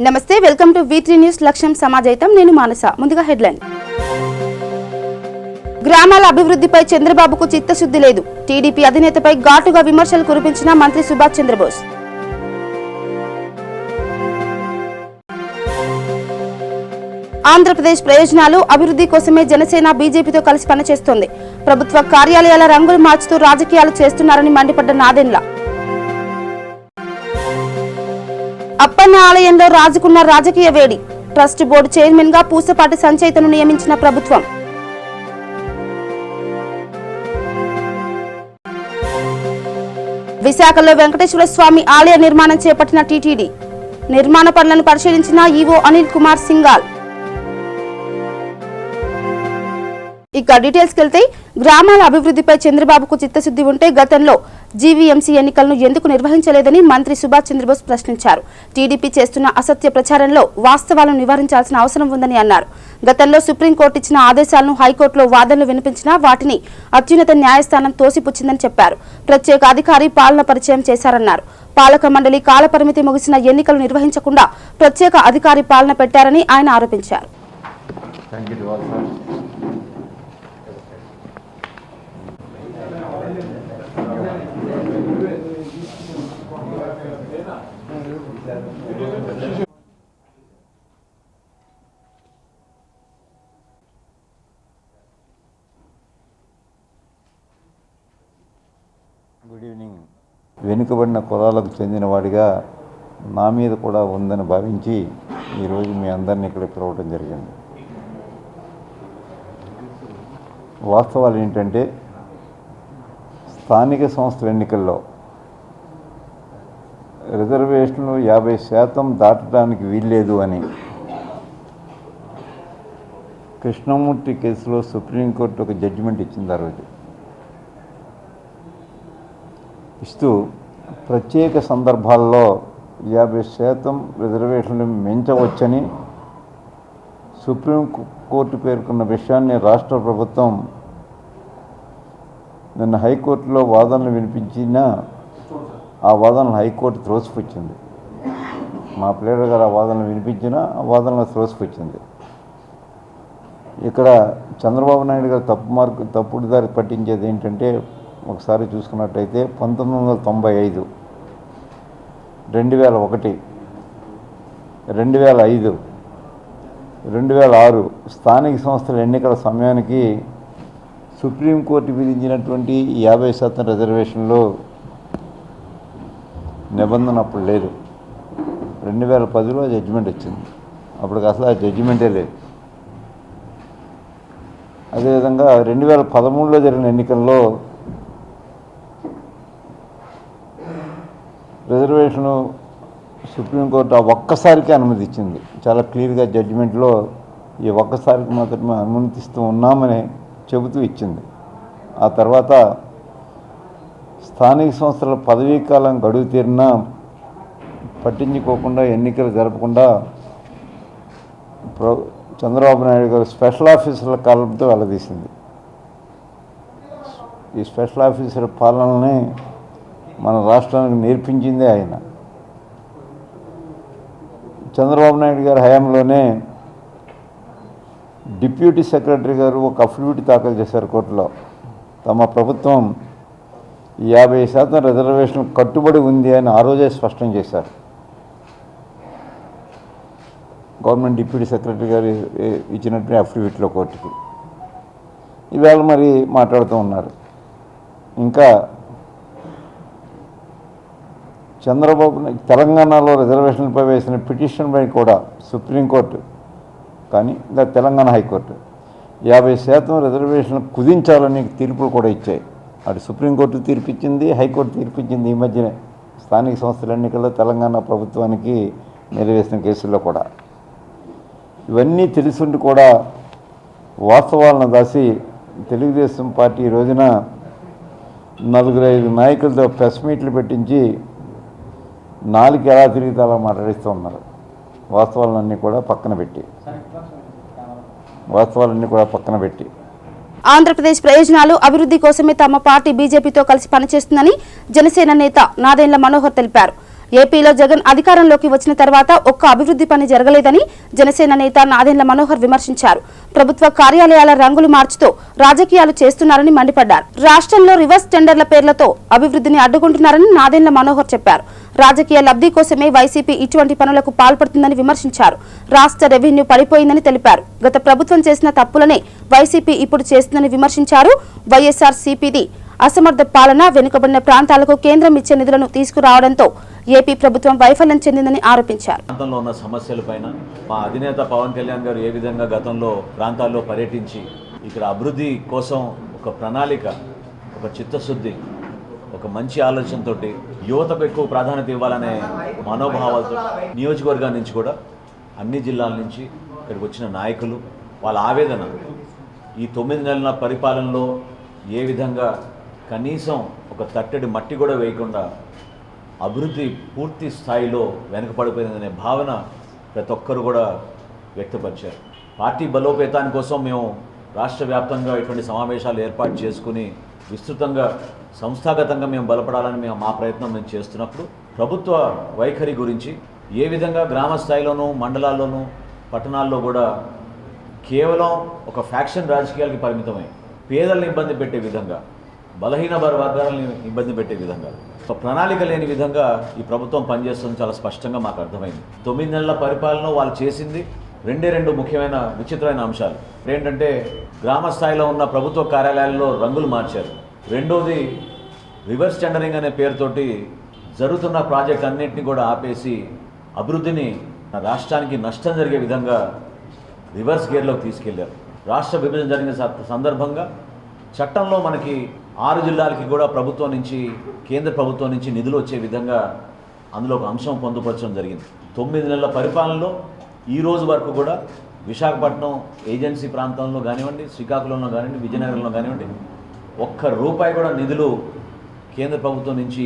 నమస్తే, welcome to V3 news. లక్ష్యం సమాజైతం. నేను మానస. ముందుగా హెడ్లైన్. గ్రామాల అభివృద్ధిపై చంద్రబాబుకు చిత్తశుద్ధి లేదు. టీడీపీ అధినేతపై ఘాటుగా విమర్శలు కురిపించిన మంత్రి సుభాష్ చంద్రబోస్. ఆంధ్రప్రదేశ్ ప్రయోజనాలు అభివృద్ధి కోసమే జనసేన బీజేపీతో కలిసి పనిచేస్తోంది. ప్రభుత్వ కార్యాలయాల రంగులు మార్చుతూ రాజకీయాలు చేస్తున్నారని మండిపడ్డ నాదెండ్ల. అప్పన్న ఆలయంలో రాజుకున్న రాజకీయ వేడి. ట్రస్ట్ బోర్డు చైర్మన్ గా పూసపాటి సంచయితను నియమించిన ప్రభుత్వం. విశాఖలో వెంకటేశ్వర స్వామి ఆలయ నిర్మాణం చేపట్టిన టీటీడీ. నిర్మాణ పనులను పరిశీలించిన ఈవో అనిల్ కుమార్ సింఘాల్. ఇక డీటెయిల్స్కి వెళ్తే, గ్రామాల అభివృద్ధిపై చంద్రబాబుకు చిత్తశుద్ధి ఉంటే గతంలో జీవీఎంసీ ఎన్నికలను ఎందుకు నిర్వహించలేదని మంత్రి సుభాష్ చంద్రబోస్ ప్రశ్నించారు. టీడీపీ చేస్తున్న అసత్య ప్రచారంలో వాస్తవాలను నివారించాల్సిన అవసరం ఉందని అన్నారు. గతంలో సుప్రీంకోర్టు ఇచ్చిన ఆదేశాలను హైకోర్టులో వాదనలు వినిపించినా వాటిని అత్యున్నత న్యాయస్థానం తోసిపుచ్చిందని చెప్పారు. ప్రత్యేక అధికారి పాలన పరిచయం చేశారన్నారు. పాలక మండలి కాలపరిమితి ముగిసిన ఎన్నికలు నిర్వహించకుండా ప్రత్యేక అధికారి పాలన పెట్టారని ఆయన ఆరోపించారు. Good evening. వెనుకబడిన కులాలకు చెందినవాడిగా నా మీద కూడా ఉందని భావించి ఈరోజు మీ అందరినీ ఇక్కడ పిలవడం జరిగింది. వాస్తవాలు ఏంటంటే, స్థానిక సంస్థల ఎన్నికల్లో రిజర్వేషన్లు 50% దాటడానికి వీల్లేదు అని కృష్ణమూర్తి కేసులో సుప్రీంకోర్టు ఒక జడ్జిమెంట్ ఇచ్చింది. ఆ రోజు ఇస్తూ ప్రత్యేక సందర్భాల్లో 50% రిజర్వేషన్లు మించవచ్చని సుప్రీంకోర్టు పేర్కొన్న విషయాన్ని రాష్ట్ర ప్రభుత్వం నిన్న హైకోర్టులో వాదనలు వినిపించినా ఆ వాదనలు హైకోర్టు త్రోసిపుచ్చింది. మా ప్లేయర్ గారు ఆ వాదనలు వినిపించినా ఆ వాదనలు త్రోసిపుచ్చింది. ఇక్కడ చంద్రబాబు నాయుడు గారు తప్పుడు దారి పట్టించేది ఏంటంటే, ఒకసారి చూసుకున్నట్టయితే 1995, 2001, 2005, 2006 స్థానిక సంస్థల ఎన్నికల సమయానికి సుప్రీంకోర్టు విధించినటువంటి 50% రిజర్వేషన్లో నిబంధన అప్పుడు లేదు. 2010లో జడ్జిమెంట్ వచ్చింది. అప్పటికి అసలు ఆ జడ్జిమెంటే లేదు. అదేవిధంగా 2013లో జరిగిన ఎన్నికల్లో రిజర్వేషను సుప్రీంకోర్టు ఆ ఒక్కసారికి అనుమతి ఇచ్చింది. చాలా క్లియర్గా జడ్జిమెంట్లో ఈ ఒక్కసారికి మాత్రమే అనుమతిస్తూ ఉన్నామని చెబుతూ ఇచ్చింది. ఆ తర్వాత స్థానిక సంస్థల పదవీకాలం గడువు తీరినా పట్టించుకోకుండా ఎన్నికలు జరపకుండా చంద్రబాబు నాయుడు గారు స్పెషల్ ఆఫీసర్ల కాలంతో వెల్లదీసింది. ఈ స్పెషల్ ఆఫీసర్ పాలనని మన రాష్ట్రానికి నేర్పించిందే ఆయన. చంద్రబాబు నాయుడు గారి హయాంలోనే డిప్యూటీ సెక్రటరీ గారు ఒక అఫిడవిట్ దాఖలు చేశారు కోర్టులో. తమ ప్రభుత్వం 50% రిజర్వేషన్ కట్టుబడి ఉంది అని ఆ రోజే స్పష్టం చేశారు. గవర్నమెంట్ డిప్యూటీ సెక్రటరీ గారు ఇచ్చినట్టు అఫిడవిట్లో కోర్టుకి. ఈవేళ మరి మాట్లాడుతూ ఉన్నారు. ఇంకా చంద్రబాబు తెలంగాణలో రిజర్వేషన్లపై వేసిన పిటిషన్పై కూడా సుప్రీంకోర్టు కానీ తెలంగాణ హైకోర్టు 50% రిజర్వేషన్లు కుదించాలని తీర్పులు కూడా ఇచ్చాయి. అటు సుప్రీంకోర్టు తీర్పిచ్చింది, హైకోర్టు తీర్పిచ్చింది. ఈ మధ్యనే స్థానిక సంస్థల ఎన్నికల్లో తెలంగాణ ప్రభుత్వానికి నిలవేసిన కేసుల్లో కూడా. ఇవన్నీ తెలుసుండి కూడా వాస్తవాలను దాసి తెలుగుదేశం పార్టీ ఈ రోజున 4-5 నాయకులతో ప్రెస్ మీట్లు పెట్టించి నాలుగు ఎలా తిరిగితే అలా మాట్లాడిస్తూ ఉన్నారు. వాస్తవాలన్నీ కూడా పక్కన పెట్టి ఆంధ్రప్రదేశ్ ప్రయోజనాలు అభివృద్ధి కోసమే తమ పార్టీ బీజేపీతో కలిసి పనిచేస్తుందని జనసేన నేత నాదెండ్ల మనోహర్ తెలిపారు. ఏపీలో జగన్ అధికారంలోకి వచ్చిన తర్వాత ఒక్క అభివృద్ధి పని జరగలేదని జనసేన నేత నాదెండ్ల మనోహర్ విమర్శించారు. ప్రభుత్వ కార్యాలయాల రంగులు మార్చుతూ రాజకీయాలు చేస్తున్నారని మండిపడ్డారు. రాష్ట్రంలో రివర్స్ టెండర్ల పేర్లతో అభివృద్ధిని అడ్డుకుంటున్నారని నాదెండ్ల మనోహర్ చెప్పారు. రాజకీయ లబ్ధి కోసమే వైసీపీ ఇటువంటి పనులకు పాల్పడుతుందని విమర్శించారు. రాష్ట్ర రెవెన్యూ పడిపోయిందని తెలిపారు. గత ప్రభుత్వం చేసిన తప్పులనే వైసీపీ ఇప్పుడు చేస్తుందని విమర్శించారు. వైఎస్ఆర్ సిపిది అసమర్థ పాలన, వెనుకబడిన ప్రాంతాలకు కేంద్రం ఇచ్చే నిధులను తీసుకురావడంతో ఏపీ ప్రభుత్వం వైఫల్యం చెందిందని ఆరోపించారు. ప్రాంతంలో ఉన్న సమస్యలపైన మా అధినేత పవన్ కళ్యాణ్ గారు ఏ విధంగా గతంలో ప్రాంతాల్లో పర్యటించి ఇక్కడ అభివృద్ధి కోసం ఒక ప్రణాళిక, ఒక చిత్తశుద్ధి, ఒక మంచి ఆలోచనతో యువతకు ఎక్కువ ప్రాధాన్యత ఇవ్వాలనే మనోభావాలతో నియోజకవర్గాల నుంచి కూడా అన్ని జిల్లాల నుంచి ఇక్కడికి వచ్చిన నాయకులు వాళ్ళ ఆవేదన ఈ 9 నెలల పరిపాలనలో ఏ విధంగా కనీసం ఒక తట్టడి మట్టి కూడా వేయకుండా అభివృద్ధి పూర్తి స్థాయిలో వెనుకపడిపోయిందనే భావన ప్రతి ఒక్కరు కూడా వ్యక్తపరిచారు. పార్టీ బలోపేతాని కోసం మేము రాష్ట్ర వ్యాప్తంగా ఇటువంటి సమావేశాలు ఏర్పాటు చేసుకుని విస్తృతంగా సంస్థాగతంగా మేము బలపడాలని మా ప్రయత్నం మేము చేస్తున్నప్పుడు ప్రభుత్వ వైఖరి గురించి ఏ విధంగా గ్రామ స్థాయిలోనూ మండలాల్లోనూ పట్టణాల్లో కూడా కేవలం ఒక ఫ్యాక్షన్ రాజకీయాలకి పరిమితమై పేదలను ఇబ్బంది పెట్టే విధంగా, బలహీన వర్గాలను ఇబ్బంది పెట్టే విధంగా, ఒక ప్రణాళిక లేని విధంగా ఈ ప్రభుత్వం పనిచేస్తుంది చాలా స్పష్టంగా మాకు అర్థమైంది. 9 నెలల పరిపాలన వాళ్ళు చేసింది రెండు ముఖ్యమైన విచిత్రమైన అంశాలు ఏంటంటే గ్రామ స్థాయిలో ఉన్న ప్రభుత్వ కార్యాలయాల్లో రంగులు మార్చారు. రెండోది రివర్స్ టెండరింగ్ అనే పేరుతోటి జరుగుతున్న ప్రాజెక్ట్ అన్నింటినీ కూడా ఆపేసి అభివృద్ధిని రాష్ట్రానికి నష్టం జరిగే విధంగా రివర్స్ గేర్లోకి తీసుకెళ్లారు. రాష్ట్ర విభజన జరిగిన సందర్భంగా చట్టంలో మనకి 6 జిల్లాలకి కూడా ప్రభుత్వం నుంచి, కేంద్ర ప్రభుత్వం నుంచి నిధులు వచ్చే విధంగా అందులో ఒక అంశం పొందుపరచడం జరిగింది. 9 నెలల పరిపాలనలో ఈ రోజు వరకు కూడా విశాఖపట్నం ఏజెన్సీ ప్రాంతంలో కానివ్వండి, శ్రీకాకుళంలో కానివ్వండి, విజయనగరంలో కానివ్వండి, ఒక్క రూపాయి కూడా నిధులు కేంద్ర ప్రభుత్వం నుంచి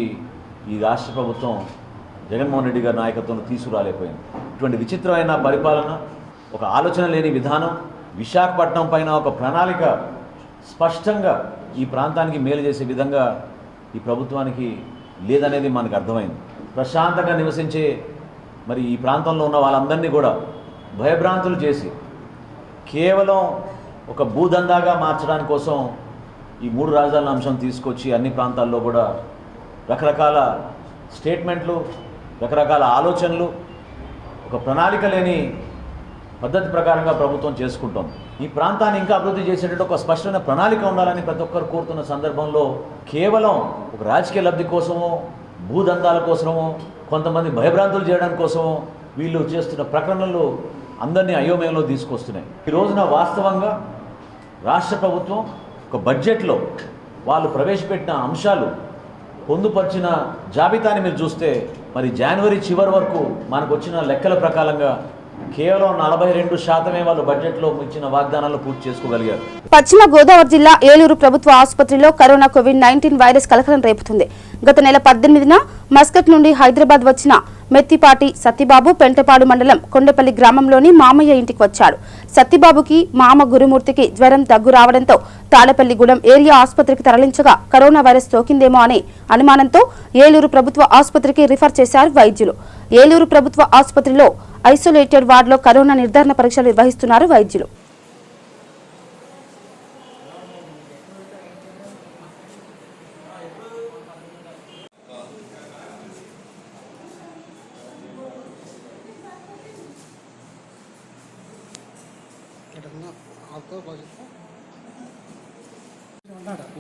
ఈ రాష్ట్ర ప్రభుత్వం జగన్మోహన్ రెడ్డి గారి నాయకత్వంలో తీసుకురాలేకపోయింది. ఇటువంటి విచిత్రమైన పరిపాలన, ఒక ఆలోచన లేని విధానం, విశాఖపట్నం పైన ఒక ప్రణాళిక స్పష్టంగా ఈ ప్రాంతానికి మేలు చేసే విధంగా ఈ ప్రభుత్వానికి లేదనేది మనకు అర్థమైంది. ప్రశాంతంగా నివసించే మరి ఈ ప్రాంతంలో ఉన్న వాళ్ళందరినీ కూడా భయభ్రాంతులు చేసి కేవలం ఒక భూదందాగా మార్చడానికి కోసం ఈ 3 రాజధానుల అంశం తీసుకొచ్చి అన్ని ప్రాంతాల్లో కూడా రకరకాల స్టేట్మెంట్లు, రకరకాల ఆలోచనలు, ఒక ప్రణాళిక లేని పద్ధతి ప్రకారంగా ప్రభుత్వం చేసుకుంటోంది. ఈ ప్రాంతాన్ని ఇంకా అభివృద్ధి చేసేటట్టు ఒక స్పష్టమైన ప్రణాళిక ఉండాలని ప్రతి ఒక్కరు కోరుతున్న సందర్భంలో కేవలం ఒక రాజకీయ లబ్ధి కోసమో, భూదందాల కోసమో, కొంతమంది భయభ్రాంతులు చేయడానికి కోసమో వీళ్ళు చేస్తున్న ప్రకటనలు అందరినీ అయోమయంలో తీసుకొస్తున్నాయి. ఈ రోజున వాస్తవంగా రాష్ట్ర ప్రభుత్వం ఒక బడ్జెట్లో వాళ్ళు ప్రవేశపెట్టిన అంశాలు పొందుపరిచిన జాబితాని మీరు చూస్తే మరి జనవరి చివరి వరకు మనకు వచ్చిన లెక్కల ప్రకారంగా కేవలం 42% వాళ్ళు బడ్జెట్లో ఇచ్చిన వాగ్దానాలు పూర్తి చేసుకోగలిగారు. పశ్చిమ గోదావరి జిల్లా ఏలూరు ప్రభుత్వ ఆసుపత్రిలో కరోనా కోవిడ్-19 వైరస్ కలకలం రేపుతుంది. గత నెల 18న మస్కట్ నుండి హైదరాబాద్ వచ్చిన మెత్తిపాటి సత్తిబాబు పెంటపాడు మండలం కొండపల్లి గ్రామంలోని మామయ్య ఇంటికి వచ్చాడు. సత్తిబాబుకి మామ గురుమూర్తికి జ్వరం దగ్గు రావడంతో తాడపల్లిగూడెం ఏరియా ఆసుపత్రికి తరలించగా కరోనా వైరస్ సోకిందేమో అనే అనుమానంతో ఏలూరు ప్రభుత్వ ఆసుపత్రికి రిఫర్ చేశారు వైద్యులు. ఏలూరు ప్రభుత్వ ఆసుపత్రిలో ఐసోలేటెడ్ వార్డులో కరోనా నిర్ధారణ పరీక్షలు నిర్వహిస్తున్నారు వైద్యులు.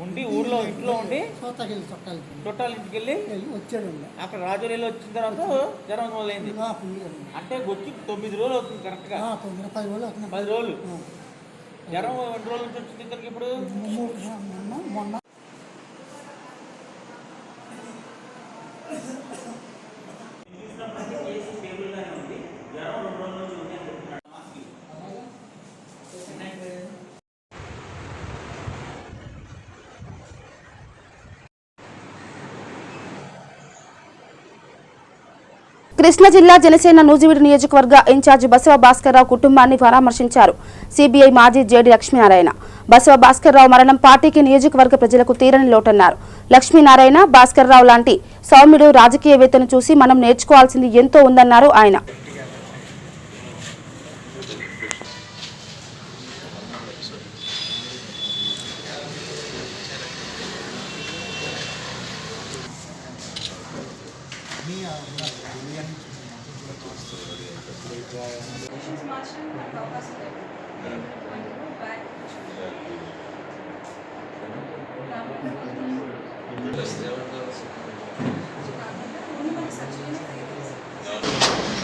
ఉండి ఊర్లో ఇంట్లో ఉండి చుట్టాల ఇంటికి వెళ్ళి వచ్చాడు. అక్కడ రాజులు వచ్చిన తర్వాత జ్వరం మొదలైంది. అంటే వచ్చి 9 రోజులు అవుతుంది కరెక్ట్గా. 10 రోజులు జ్వరం ఎన్ని రోజుల నుంచి వచ్చింది ఇద్దరికి? ఇప్పుడు మొన్న కృష్ణా జిల్లా జనసేన నూజివీడు నియోజకవర్గ ఇన్ఛార్జి బసవ భాస్కర్రావు కుటుంబాన్ని పరామర్శించారు సిబిఐ మాజీ జేడీ లక్ష్మీనారాయణ. బసవ భాస్కర్రావు మరణం పార్టీకి నియోజకవర్గ ప్రజలకు తీరని లోటన్నారు. లక్ష్మీనారాయణ, భాస్కర్రావు లాంటి సౌమ్యుడు రాజకీయవేత్తను చూసి మనం నేర్చుకోవాల్సింది ఎంతో ఉందన్నారు ఆయన.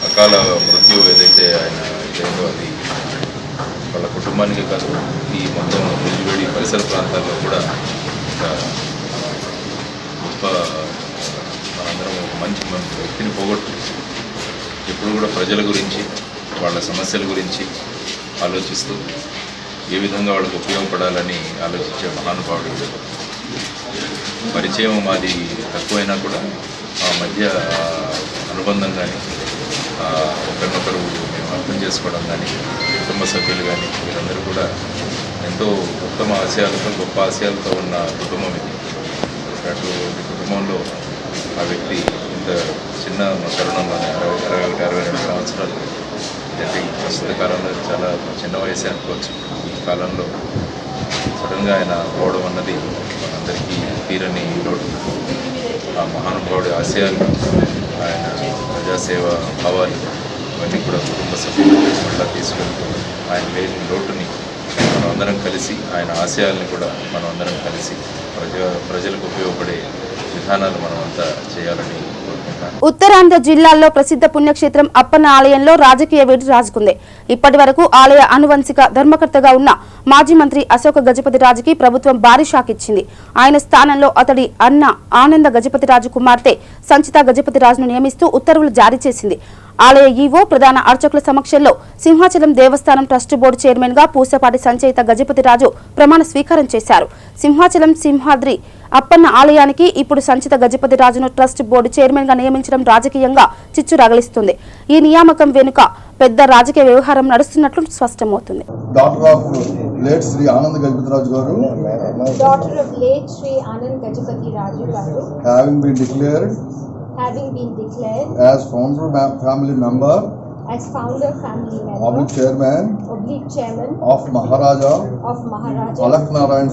అకాల మృత్యు ఏదైతే ఆయన ఇదైందో అది వాళ్ళ కుటుంబానికి కాదు, ఈ మొత్తం నూజివీడు పరిసర ప్రాంతాల్లో కూడా గొప్ప మనందరం ఒక మంచి వ్యక్తిని పోగొట్టు ఎప్పుడు కూడా ప్రజల గురించి వాళ్ళ సమస్యల గురించి ఆలోచిస్తూ ఏ విధంగా వాళ్ళకు ఉపయోగపడాలని ఆలోచించే మహానుభావుడు. పరిచయం మాది తక్కువైనా కూడా ఆ మధ్య అనుబంధం కానీ ఒకరినొకరు మేము అర్థం చేసుకోవడం కానీ కుటుంబ సభ్యులు కానీ వీరందరూ కూడా ఎంతో ఉత్తమ ఆశయాలతో గొప్ప ఆశయాలతో ఉన్న కుటుంబం ఇది. అటువంటి కుటుంబంలో ఆ వ్యక్తి ఇంత చిన్న తరుణంలోనే 61-62 సంవత్సరాలు అంటే ఈ ప్రస్తుత కాలంలో చాలా చిన్న వయసే అనుకోవచ్చు. ఈ కాలంలో సడన్గా ఆయన పోవడం అన్నది మనందరికీ తీరని లోటు. ఆ మహానుభావుడి ఆశయాలు, ఆయన ప్రజాసేవ భావాలు ఇవన్నీ కూడా కుటుంబ సభ్యులు మళ్ళా తీసుకెళ్తూ ఆయన లేని లోటుని మనం అందరం కలిసి, ఆయన ఆశయాలను కూడా మనం అందరం కలిసి ప్రజలకు ఉపయోగపడే విధానాలు మనం అంతా చేయాలని కోరుకుంటాను. ఉత్తరాంధ్ర జిల్లాల్లో ప్రసిద్ధ పుణ్యక్షేత్రం అప్పన్న ఆలయంలో రాజకీయ వేడి రాజుకుంది. ఇప్పటి వరకు ఆలయ ఆనువంశిక ధర్మకర్తగా ఉన్న మాజీ మంత్రి అశోక గజపతిరాజుకి ప్రభుత్వం భారీ షాక్ ఇచ్చింది. ఆయన స్థానంలో అతడి అన్న ఆనంద గజపతిరాజు కుమార్తె సంచిత గజపతిరాజును నియమిస్తూ ఉత్తర్వులు జారీ చేసింది. ఆలయ ఈవో ప్రధాన అర్చకుల సమక్షంలో సింహాచలం దేవస్థానం ట్రస్ట్ బోర్డు చైర్మన్ గా పూసపాటి సంచయిత గజపతిరాజు ప్రమాణ స్వీకారం చేశారు. సింహాచలం సింహాద్రి అప్పన్న ఆలయానికి ఇప్పుడు సంచిత గజపతిరాజును ట్రస్ట్ బోర్డు చైర్మన్ గా నియమించడం రాజకీయంగా చిచ్చు రగిలిస్తుంది. ఈ నియామకం వెనుక పెద్ద రాజకీయ వ్యవహారం నడుస్తున్నట్లు స్పష్టమవుతుంది. Daughter of late Shri Anand Gajapathiraju garu having been declared as founder family member oblique chairman of Maharaja Alak Narayan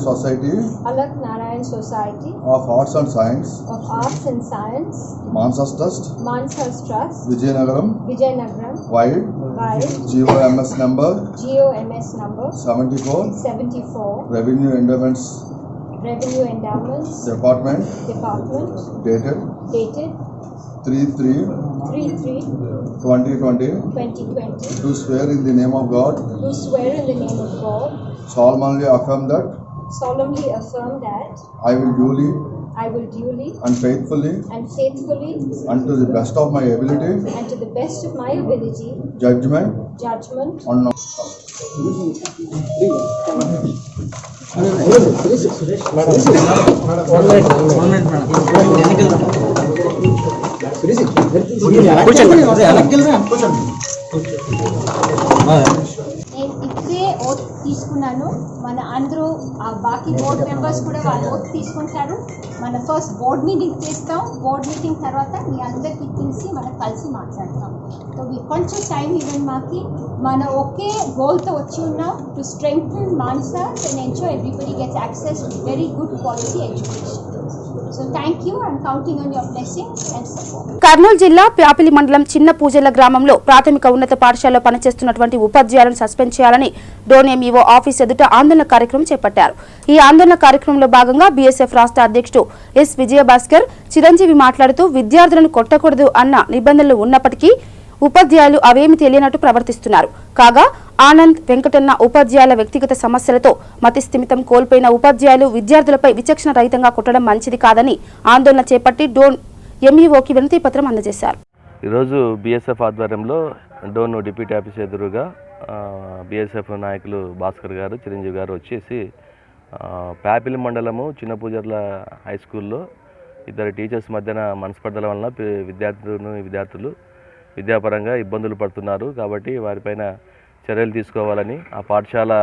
Society of Arts and Science Mansas Trust Vijayanagaram Wide GOMS number 74 Revenue Endowments Department dated 3/3/2020 do swear in the name of God solemnly affirm that I will duly and faithfully unto the best of my ability judgment on ఇప్పుడే vote తీసుకున్నాను. మన అందరూ బాకీ board members కూడా వాళ్ళు vote తీసుకుంటారు. మన first board meeting చేస్తాం. బోర్డ్ మీటింగ్ తర్వాత మీ అందరికీ పిలిచి మనం కలిసి మాట్లాడతాం. సో కొంచెం టైం ఇవ్వండి మాకి. మన ఒకే గోల్తో వచ్చి ఉన్నాం to strengthen Mansas and ensure everybody gets access to very good quality education. So thank you. I'm counting on your blessings and support. Kurnool జిల్లా ప్యాపిలి మండలం చిన్న పూజల గ్రామంలో ప్రాథమిక ఉన్నత పాఠశాలలో పనిచేస్తున్నటువంటి ఉపాధ్యాయులను సస్పెండ్ చేయాలని డోన్ ఎంఈఓ ఆఫీస్ ఎదుట ఆందోళన కార్యక్రమం చేపట్టారు. ఈ ఆందోళన కార్యక్రమంలో భాగంగా బీఎస్ఎఫ్ రాష్ట్ర అధ్యక్షుడు ఎస్ విజయభాస్కర్ చిరంజీవి మాట్లాడుతూ విద్యార్థులను కొట్టకూడదు అన్న నిబంధనలు ఉన్నప్పటికీ ఉపాధ్యాయులు అవేమి తెలియనట్టు ప్రవర్తిస్తున్నారు. కాగా ఆనంద్ వెంకటన్న ఉపాధ్యాయుల వ్యక్తిగత సమస్యలతో మతిస్థిమితం కోల్పోయిన ఉపాధ్యాయులు విద్యార్థులపై విచక్షణ రహితంగా కొట్టడం మంచిది కాదని ఆందోళన చేపట్టి డోన్ ఎంఈఓకి వినతి పత్రం అందజేశారు. ఈరోజు బీఎస్ఎఫ్ ఆధ్వర్యంలో డోన్ డిప్యూటీ ఆఫీస్ ఎదురుగా బీఎస్ఎఫ్ నాయకులు భాస్కర్ గారు, చిరంజీవి గారు వచ్చేసి ప్యాపిలి మండలము చిన్న పూజర్ల హై స్కూల్లో ఇద్దరు టీచర్స్ మధ్యన మనస్పర్ధల వలన విద్యార్థులు విద్యాపరంగా ఇబ్బందులు పడుతున్నారు. కాబట్టి వారిపైన చర్యలు తీసుకోవాలని, ఆ పాఠశాల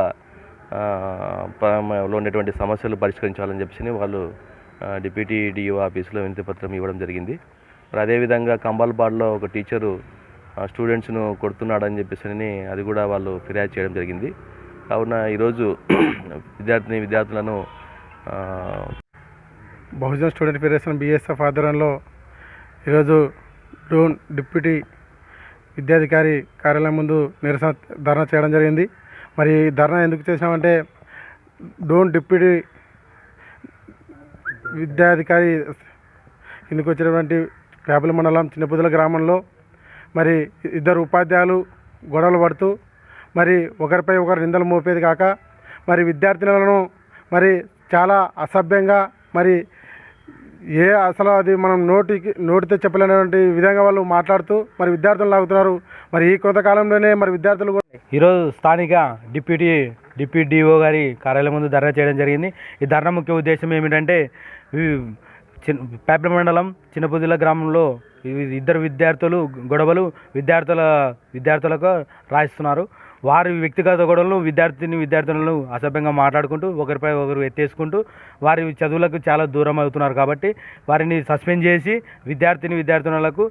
లో ఉన్నటువంటి సమస్యలు పరిష్కరించాలని చెప్పి వాళ్ళు డిప్యూటీ డిఓ ఆఫీస్లో వినతిపత్రం ఇవ్వడం జరిగింది. మరి అదేవిధంగా కంబాల్పాడులో ఒక టీచరు స్టూడెంట్స్ను కొడుతున్నాడని చెప్పేసి అది కూడా వాళ్ళు ఫిర్యాదు చేయడం జరిగింది. కావున ఈరోజు విద్యార్థులను బహుజన్ స్టూడెంట్ ఫెడరేషన్ BSF ఆధ్వర్యంలో ఈరోజు డోన్ డిప్యూటీ విద్యాధికారి కార్యాలయం ముందు నిరసన ధర్నా చేయడం జరిగింది. మరి ధర్నా ఎందుకు చేసినామంటే డోన్ డిప్యూటీ విద్యాధికారి కిందకు వచ్చినటువంటి పేపల మండలం చిన్నపుదల గ్రామంలో మరి ఇద్దరు ఉపాధ్యాయులు గొడవలు పడుతూ మరి ఒకరిపై ఒకరు నిందలు మోపేది కాక మరి విద్యార్థినులను మరి చాలా అసభ్యంగా మరి అసలు అది మనం నోటితో చెప్పలేనటువంటి విధంగా వాళ్ళు మాట్లాడుతూ మరి విద్యార్థులు లాగుతున్నారు. మరి ఈ కొంతకాలంలోనే మరి విద్యార్థులు ఈరోజు స్థానిక డిప్యూటీ డిఓ గారి కార్యాలయం ముందు ధర్నా చేయడం జరిగింది. ఈ ధర్నా ముఖ్య ఉద్దేశం ఏమిటంటే పేపల మండలం చిన్నపుదిల గ్రామంలో ఇద్దరు విద్యార్థులు గొడవలు విద్యార్థులకు రాయిస్తున్నారు. వారి వ్యక్తిగత గొడవలను విద్యార్థులను అసభ్యంగా మాట్లాడుకుంటూ ఒకరిపై ఒకరు ఎత్తేసుకుంటూ వారి చదువులకు చాలా దూరం అవుతున్నారు. కాబట్టి వారిని సస్పెండ్ చేసి విద్యార్థులకు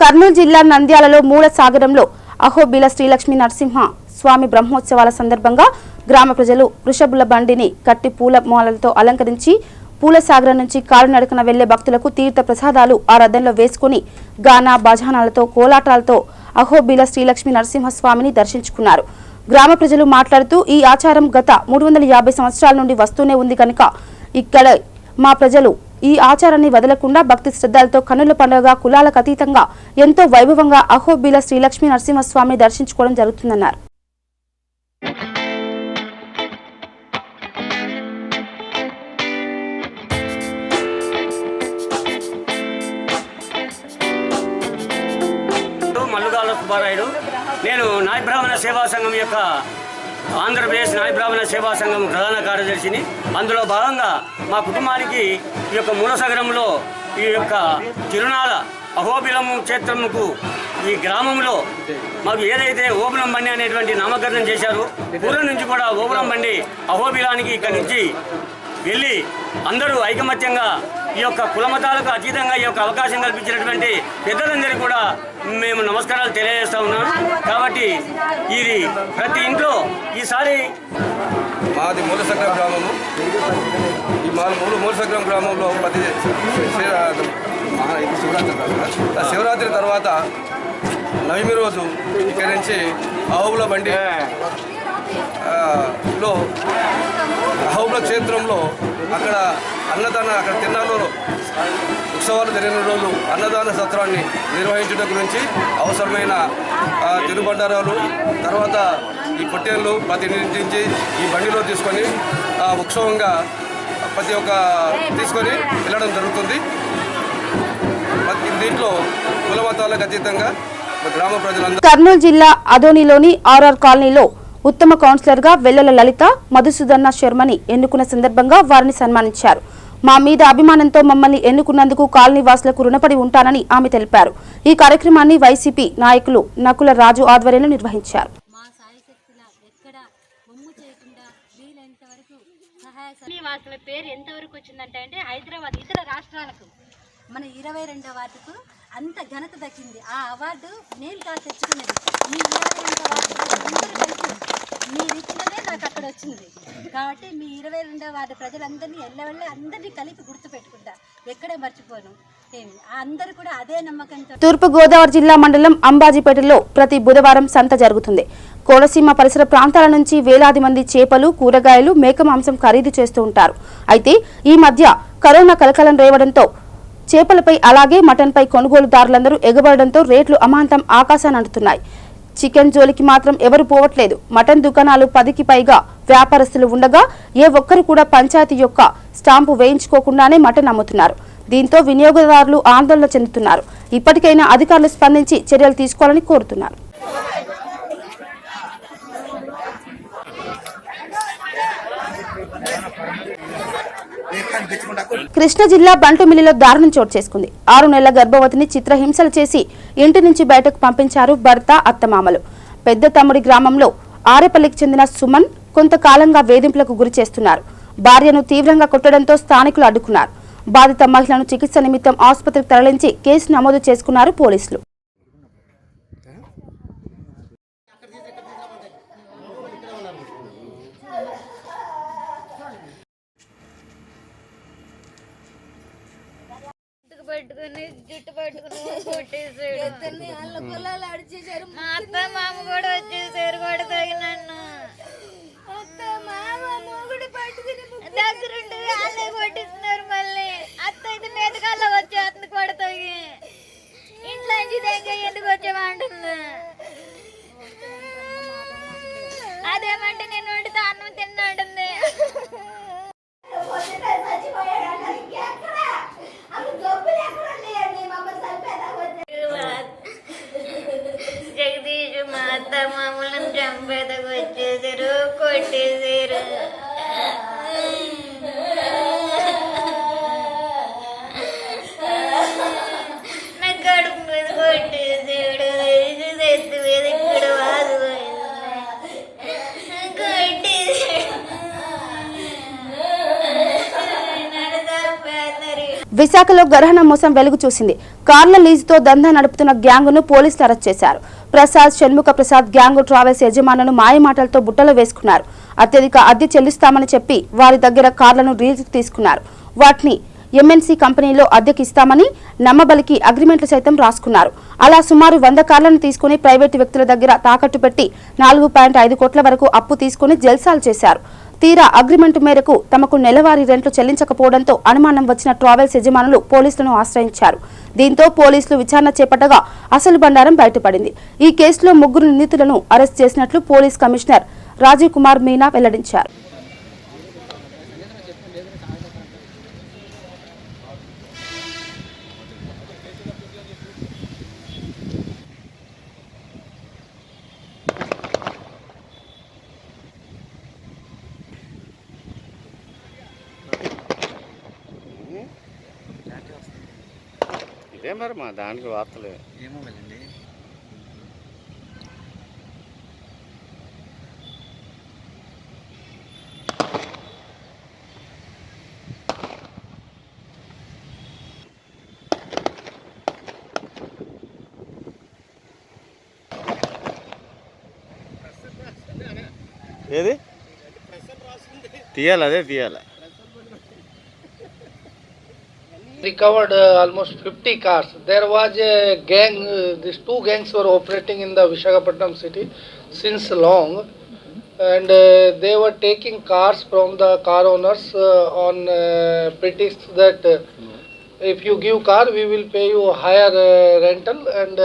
కర్నూలు జిల్లా నంద్యాలలో మూలసాగరంలో అహోబిల శ్రీలక్ష్మీ నరసింహ స్వామి బ్రహ్మోత్సవాల సందర్భంగా గ్రామ ప్రజలు వృషభుల బండిని కట్టి పూల మాలలతో అలంకరించి పూలసాగరం నుంచి కాలినడకన వెళ్లే భక్తులకు తీర్థ ప్రసాదాలు ఆ రథంలో వేసుకుని గానా బజానాలతో కోలాటాలతో అహోబిల శ్రీలక్ష్మీ నరసింహస్వామిని దర్శించుకున్నారు. గ్రామ ప్రజలు మాట్లాడుతూ ఈ ఆచారం గత 350 సంవత్సరాల నుండి వస్తూనే ఉంది కనుక ఇక్కడ మా ప్రజలు ఈ ఆచారాన్ని వదలకుండా భక్తి శ్రద్ధలతో కన్నుల పండుగగా కులాలకు అతీతంగా ఎంతో వైభవంగా అహోబిల శ్రీలక్ష్మీ నరసింహస్వామిని దర్శించుకోవడం జరుగుతుందన్నారు. సుబ్బారాయుడు. నేను నాయ బ్రాహ్మణ సేవా సంఘం యొక్క ఆంధ్రప్రదేశ్ నాయ బ్రాహ్మణ సేవా సంఘం ప్రధాన కార్యదర్శిని. అందులో భాగంగా మా కుటుంబానికి ఈ యొక్క మూలసాగరంలో ఈ యొక్క తిరునాళ అహోబిలం క్షేత్రముకు ఈ గ్రామంలో మాకు ఏదైతే ఓబులం బండి అనేటువంటి నామకరణం చేశారో పూర్వం నుంచి కూడా ఓబులం బండి అహోబిలానికి ఇక్కడి నుంచి వెళ్ళి అందరూ ఐకమత్యంగా ఈ యొక్క కులమతాలకు అతీతంగా ఈ యొక్క అవకాశం కల్పించినటువంటి పెద్దలందరికీ కూడా మేము నమస్కారాలు తెలియజేస్తా ఉన్నాం. కాబట్టి ఇది ప్రతి ఇంట్లో ఈసారి మాది మూలసగ్రం గ్రామము. ఈ మూలసగ్రం గ్రామంలో ప్రతి శివరాత్రి తర్వాత నవమి రోజు ఇక్కడి నుంచి అహోబుల బండి అహోబుల క్షేత్రంలో అక్కడ అక్కడ తిరునాళ్ళలో ఉత్సవాలు జరిగిన రోజు అన్నదాన సత్రాన్ని నిర్వహించడం గురించి అవసరమైన తిరుబండారాలు తర్వాత ఈ పొట్టేళ్ళు ప్రతినిధించి ఈ బండిలో తీసుకొని ఉత్సవంగా ప్రతి ఒక్క తీసుకొని వెళ్ళడం జరుగుతుంది. దీంట్లో కుల మతాలకు అతీతంగా గ్రామ ప్రజలందరూ. కర్నూలు జిల్లా అదోనిలోని RR కాలనీలో ఉత్తమ కౌన్సిలర్ గా వెల్లెల లలిత మధుసూదన్న శర్మని ఎన్నుకున్న సందర్భంగా వారిని సన్మానించారు. మా మీద అభిమానంతో మమ్మల్ని ఎన్నుకున్నందుకు కాలనీ వాసులకు రుణపడి ఉంటానని ఆమె తెలిపారు. ఈ కార్యక్రమాన్ని వైసీపీ నాయకులు నకుల రాజు ఆధ్వర్యంలో నిర్వహించారు. వాసుల పేరు ఎంతవరకు వచ్చిందంటే హైదరాబాద్ ఇతర రాష్ట్రాలకు మన 22వ వార్డుకు అంత ఘనత దక్కింది. ఆ అవార్డు నేను కాదు తెచ్చుకున్నది. మీ 22వ వార్డు మీరు ఇచ్చినదే నాకు అక్కడ వచ్చింది. కాబట్టి మీ 22వ వార్డు ప్రజలందరినీ ఎల్లవెళ్ళ అందరినీ కలిపి గుర్తుపెట్టుకుంటా, ఎక్కడే మర్చిపోను. అందరూ కూడా అదే నమ్మకంతో. తూర్పు గోదావరి జిల్లా మండలం అంబాజీపేటలో ప్రతి బుధవారం సంత జరుగుతుంది. కోనసీమ పరిసర ప్రాంతాల నుంచి వేలాది మంది చేపలు, కూరగాయలు, మేక మాంసం ఖరీదు చేస్తూ ఉంటారు. అయితే ఈ మధ్య కరోనా కలకలం రేవడంతో చేపలపై అలాగే మటన్పై కొనుగోలుదారులందరూ ఎగబడడంతో రేట్లు అమాంతం ఆకాశాన్ని అంటున్నాయి. చికెన్ జోలికి మాత్రం ఎవరు పోవట్లేదు. మటన్ దుకాణాలు 10కి పైగా వ్యాపారస్తులు ఉండగా ఏ ఒక్కరు కూడా పంచాయతీ యొక్క స్టాంపు వేయించుకోకుండానే మటన్ అమ్ముతున్నారు. దీంతో వినియోగదారులు ఆందోళన చెందుతున్నారు. ఇప్పటికైనా అధికారులు స్పందించి చర్యలు తీసుకోవాలని కోరుతున్నారు. కృష్ణా జిల్లా బంటుమిల్లిలో దారుణం చోటు చేసుకుంది. 6 నెలల గర్భవతిని చిత్రహింసలు చేసి ఇంటి నుంచి బయటకు పంపించారు భర్త, అత్తమామలు. పెద్ద తమ్ముడి గ్రామంలో ఆరేపల్లికి చెందిన సుమన్ కొంతకాలంగా వేధింపులకు గురి చేస్తున్నారు. భార్యను తీవ్రంగా కొట్టడంతో స్థానికులు అడ్డుకున్నారు. బాధిత మహిళను చికిత్స నిమిత్తం ఆసుపత్రికి తరలించి కేసు నమోదు చేసుకున్నారు పోలీసులు. పట్టుకుని జుట్టు పట్టుకుని కొట్టేసాడు. మా అత్త మామ కూడా వచ్చేసారు కొడతాయి నన్ను. దగ్గరుండి వాళ్ళే కొట్టిస్తున్నారు. మళ్ళీ అత్త అయితే మేతకాల్లో వచ్చి అతను కొడతాయి. ఇంట్లో నుంచి దగ్గర ఎందుకు వచ్చామంటుంది. అదేమంటే నేను వండితే అన్నం తిన్నాడుంది. జగదీష్ మా అత్త మామూలను చంపేదకు వచ్చేసారు, కొట్టేసారు. నా కడుపు మీద కొట్టేసాడు. ఎత్తు మీద ఇక్కడ వాదు విశాఖలో గరహణ మోసం వెలుగు చూసింది. కార్ల లీజుతో దందా నడుపుతున్న గ్యాంగును పోలీసులు అరెస్ట్ చేశారు. ప్రసాద్, షణ్ముఖ ప్రసాద్ గ్యాంగు ట్రావెల్స్ యజమానులను మాయమాటలతో బుట్టలో వేసుకున్నారు. అత్యధిక అద్దె చెల్లిస్తామని చెప్పి వారి దగ్గర కార్లను లీజుకు తీసుకున్నారు. వాటిని ఎంఎన్సీ కంపెనీలో అద్దెకి ఇస్తామని నమ్మబలికి అగ్రిమెంట్లు సైతం రాసుకున్నారు. అలా సుమారు 100 కార్లను తీసుకుని ప్రైవేటు వ్యక్తుల దగ్గర తాకట్టు పెట్టి 4.5 కోట్ల వరకు అప్పు తీసుకుని జల్సాలు చేశారు. తీరా అగ్రిమెంట్ మేరకు తమకు నెలవారీ రెంట్లు చెల్లించకపోవడంతో అనుమానం వచ్చిన ట్రావెల్స్ యజమానులు పోలీసులను ఆశ్రయించారు. దీంతో పోలీసులు విచారణ చేపట్టగా అసలు బండారం బయటపడింది. ఈ కేసులో 3 నిందితులను అరెస్ట్ చేసినట్లు పోలీస్ కమిషనర్ రాజీవ్ కుమార్ మీనా వెల్లడించారు. ఇదే మరి మా దానికి వార్తలే ఏమో వెళ్ళండి. ఏది తీయాలి, అదే తీయాలి. Recovered almost 50 cars. There was a gang, these 2 gangs were operating in the Visakhapatnam city since long, and they were taking cars from the car owners on pretext that if you give car we will pay you higher rental, and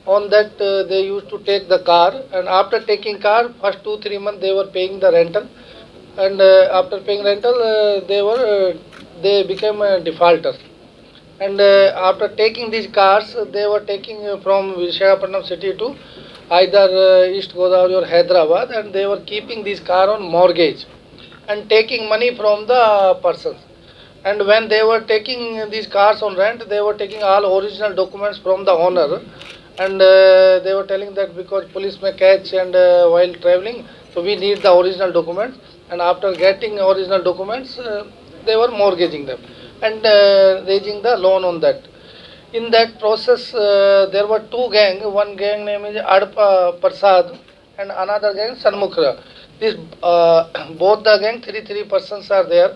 on that they used to take the car, and after taking car first 2-3 months they were paying the rental, and after paying rental they became defaulters, and after taking these cars they were taking from Visakhapatnam city to either East Godavari or Hyderabad, and they were keeping these car on mortgage and taking money from the persons. And when they were taking these cars on rent, they were taking all original documents from the owner, and they were telling that because police may catch and while traveling, so we need the original documents, and after getting original documents they were mortgaging them and raising the loan on that. In that process there were 2 gang. One gang name is Adpa Prasad and another gang Sanmukha. This both the gang 3 persons are there,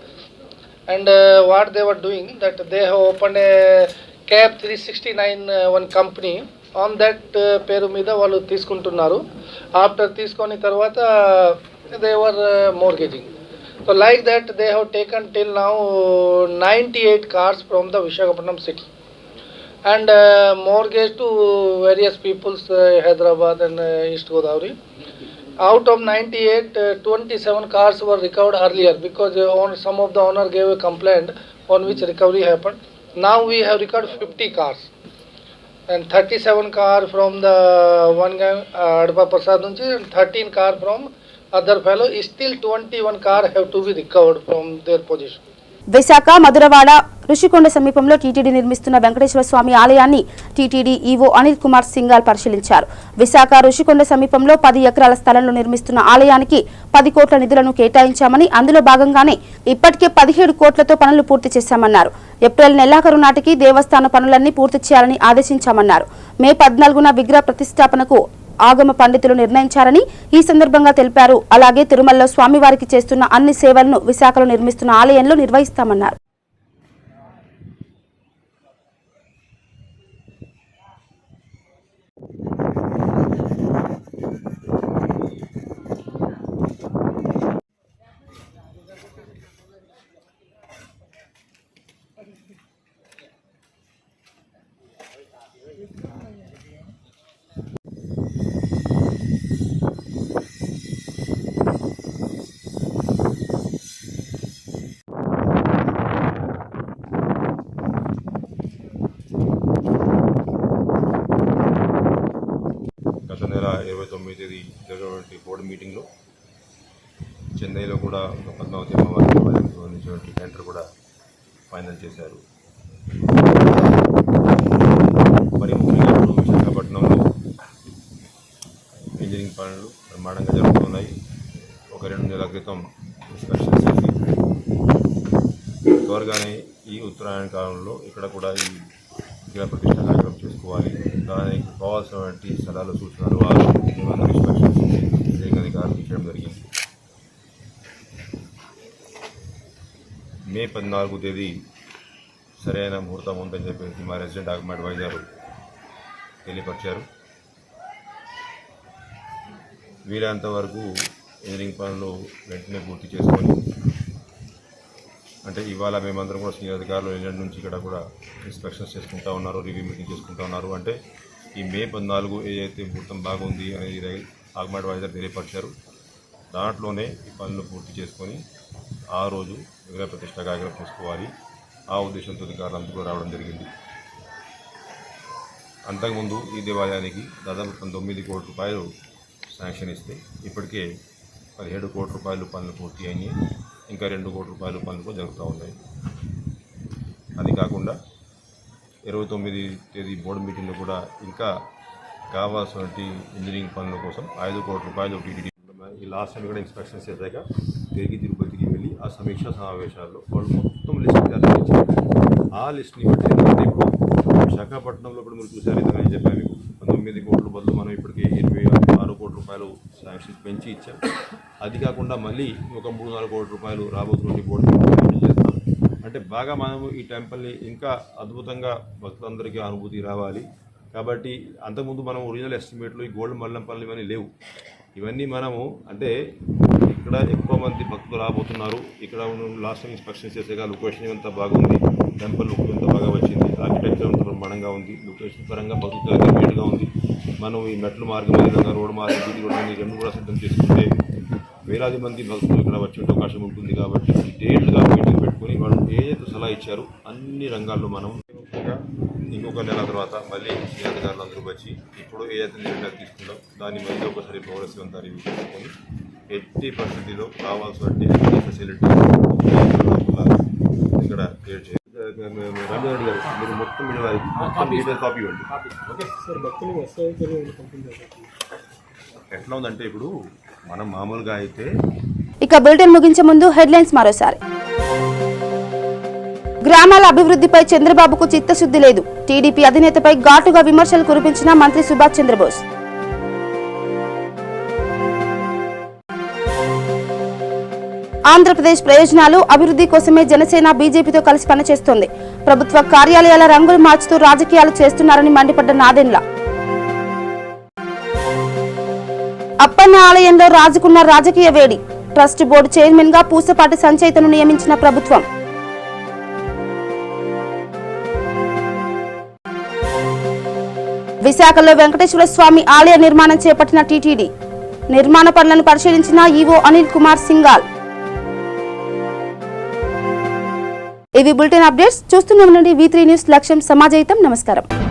and what they were doing that they have opened a cab 369 one company. On that పేరు మీద వాళ్ళు తీసుకుంటున్నారు. After తీసుకొని తర్వాత they were mortgaging. So like that they have taken till now 98 cars from the Visakhapatnam city and mortgage to various peoples, Hyderabad and East Godavari. Out of 98, 27 cars were recovered earlier because some of the owner gave a complaint on which recovery happened. Now we have recovered 50 cars and 37 car from the one gang Adpa Prasad Nunchi and 13 car from other fellow, still 21 cars have to be recovered from their position. Visakha Madhurawada Rushikonda సమీపంలో TTD నిర్మిస్తున్న వెంకటేశ్వర స్వామి ఆలయాన్ని TTD EO Anil Kumar Singhal పరిశీలించారు. విశాఖ ఋషికొండ సమీపంలో 10 ఎకరాల స్థలంలో నిర్మిస్తున్న ఆలయానికి 10 కోట్ల నిధులను కేటాయించామని, అందులో భాగంగానే ఇప్పటికే 17 కోట్లతో పనులు పూర్తి చేశామన్నారు. ఏప్రిల్ నెలాఖరు నాటికి దేవస్థాన పనులన్నీ పూర్తి చేయాలని ఆదేశించామన్నారు. మే 14న విగ్రహ ప్రతిష్టాపనకు ఆగమ పండితులు నిర్ణయించారని ఈ సందర్భంగా తెలిపారు. అలాగే తిరుమలలో స్వామివారికి చేస్తున్న అన్ని సేవలను విశాఖలో నిర్మిస్తున్న ఆలయంలో నిర్వహిస్తామన్నారు. గత నెల 29వ తేదీ జరిగినటువంటి బోర్డు మీటింగ్లో చెన్నైలో కూడా పద్మావతి అమ్మవారికి సంబంధించినటువంటి టెండర్ కూడా ఫైనల్ చేశారు. మరి ముఖ్యంగా ఇప్పుడు విశాఖపట్నంలో ఇంజనీరింగ్ పనులు బ్రహ్మాండంగా జరుగుతున్నాయి. ఒక 2 నెలల క్రితం ఇన్స్పెక్షన్ చేసి త్వరగానే ఈ ఉత్తరాయణ కాలంలో ఇక్కడ కూడా ఈ విగ్రహ ప్రతిష్ట కార్యక్రమం చేసుకోవాలి. దానికి కావాల్సినటువంటి స్థలాలు సూచనలు అందరూ ఇన్స్పెక్షన్ చేసి ఇంజనీరింగ్ అధికారులు ఇచ్చడం జరిగింది. మే 14వ తేదీ సరైన ముహూర్తం ఉందని చెప్పేసి మా రెసిడెంట్ ఆగమ అడ్వైజర్ తెలియపరిచారు. వీలైనంత వరకు ఇంజనీరింగ్ పనులు వెంటనే పూర్తి చేసుకొని, అంటే ఇవాళ మేమందరం కూడా సీనియర్ అధికారులు ఎల్లుండి నుంచి ఇక్కడ కూడా ఇన్స్పెక్షన్స్ చేసుకుంటూ ఉన్నారు, రివ్యూ మీటింగ్ చేసుకుంటూ ఉన్నారు. అంటే ఈ మే 14 ఏదైతే ముహూర్తం బాగుంది అనేది ఆగమ అడ్వైజర్ తెలియపరిచారు. దాంట్లోనే ఈ పనులు పూర్తి చేసుకొని ఆ రోజు విగ్రహ ప్రతిష్ట కార్యక్రమం చేసుకోవాలి. ఆ ఉద్దేశంతో అధికారులు కూడా రావడం జరిగింది. అంతకుముందు ఈ దేవాలయానికి దాదాపు 9 కోట్ల రూపాయలు శాంక్షన్ ఇస్తే ఇప్పటికే 17 కోట్ల రూపాయలు పనులు పూర్తి అయినాయి. ఇంకా 2 కోట్ల రూపాయలు పనులు కూడా జరుగుతూ ఉన్నాయి. అది కాకుండా 29వ తేదీ బోర్డు మీటింగ్లో కూడా ఇంకా కావాల్సినటువంటి ఇంజనీరింగ్ పనుల కోసం 5 కోట్ల రూపాయలు టీటీడీ ఈ లాస్ట్ టైం కూడా ఇన్స్పెక్షన్స్ చేశాక తిరిగి తిరుపతికి వెళ్ళి ఆ సమీక్షా సమావేశాల్లో వాళ్ళు మొత్తం లిస్ట్ ఇచ్చారు. ఆ లిస్ట్ని బట్టి ఎందుకంటే ఇప్పుడు విశాఖపట్నంలో ఇప్పుడు మీరు చూసారు, ఇదని చెప్పాను మీకు 19 కోట్ల బదులు మనం ఇప్పటికే 26 కోట్ల రూపాయలు శాంక్షన్ పెంచి ఇచ్చాం. అది కాకుండా మళ్ళీ ఒక 3-4 కోట్ల రూపాయలు రాబోతున్న బోర్డు చేస్తాం. అంటే బాగా మనము ఈ టెంపుల్ని ఇంకా అద్భుతంగా భక్తులందరికీ అనుభూతి రావాలి. కాబట్టి అంతకుముందు మనం ఒరిజినల్ ఎస్టిమేట్లు ఈ గోల్డ్ మల్లంపల్లి ఇవన్నీ లేవు. ఇవన్నీ మనము అంటే ఇక్కడ ఎక్కువ మంది భక్తులు రాబోతున్నారు. ఇక్కడ లాస్ట్ టైం ఇన్స్పెక్షన్ చేసేగా లొకేషన్ అంతా బాగుంది, టెంపుల్ లుక్ అంతా బాగా వచ్చింది, ఆర్కిటెక్చర్ అంతా బ్రహ్మాండంగా ఉంది, లొకేషన్ పరంగా భక్తులకి నీట్గా ఉంది. మనం ఈ మెట్ల మార్గం విధంగా రోడ్ మార్గం బీటీ రోడ్ అన్ని 2 కూడా సిద్ధం చేసుకుంటే వేలాది మంది భక్తులు ఇక్కడ వచ్చే అవకాశం ఉంటుంది. కాబట్టి డీటెయిల్డ్గా మీటింగ్ పెట్టుకుని వాళ్ళు ఏదైతే సలహా ఇచ్చారో అన్ని రంగాల్లో మనం ఇంకొక నెల తర్వాత మళ్ళీ ఈ అధికారులు అందరూ వచ్చి ఇప్పుడు ఏదైతే నిర్ణయం తీసుకుంటాం దాన్ని మళ్ళీ ఒకసారి ప్రోగ్రెస్ అంతా రివ్యూ చేసుకొని ఎట్టి పరిస్థితిలో కావాల్సిన ఫెసిలిటీ ఇక్కడ క్రియేట్ చేయాలి. రంజారెడ్డి గారు మీరు మొత్తం డీటెయిల్ కాపీ ఇవ్వండి. ఎట్లా ఉందంటే ఇప్పుడు మనం మామూలుగా అయితే ఇక బులెటిన్ ముగించే ముందు హెడ్లైన్స్ మరోసారి. గ్రామాల అభివృద్ధిపై చంద్రబాబుకు చిత్తశుద్ధి లేదు. టీడీపీ అధినేతపై ఘాటుగా విమర్శలు కురిపించిన మంత్రి సుభాష్ చంద్రబోస్. ఆంధ్రప్రదేశ్ ప్రయోజనాలు అభివృద్ధి కోసమే జనసేన బీజేపీతో కలిసి పనిచేస్తోంది. ప్రభుత్వ కార్యాలయాల రంగులు మార్చుతూ రాజకీయాలు చేస్తున్నారని మండిపడ్డ నాదెండ్ల. అప్పన్న ఆలయంలో రాజుకున్న రాజకీయ వేడి. ట్రస్ట్ బోర్డు చైర్మన్ గా పూసపాటి సంచయితను నియమించిన ప్రభుత్వం. విశాఖలో వెంకటేశ్వర స్వామి ఆలయ నిర్మాణం చేపట్టిన టీటీడీ. నిర్మాణ పనులను పరిశీలించిన ఈవో అనిల్ కుమార్ సింఘాల్. ఇవి బులెటిన్ అప్డేట్స్. చూస్తూనే ఉండండి V3 న్యూస్. లక్ష్యం సమాజహితం. నమస్కారం.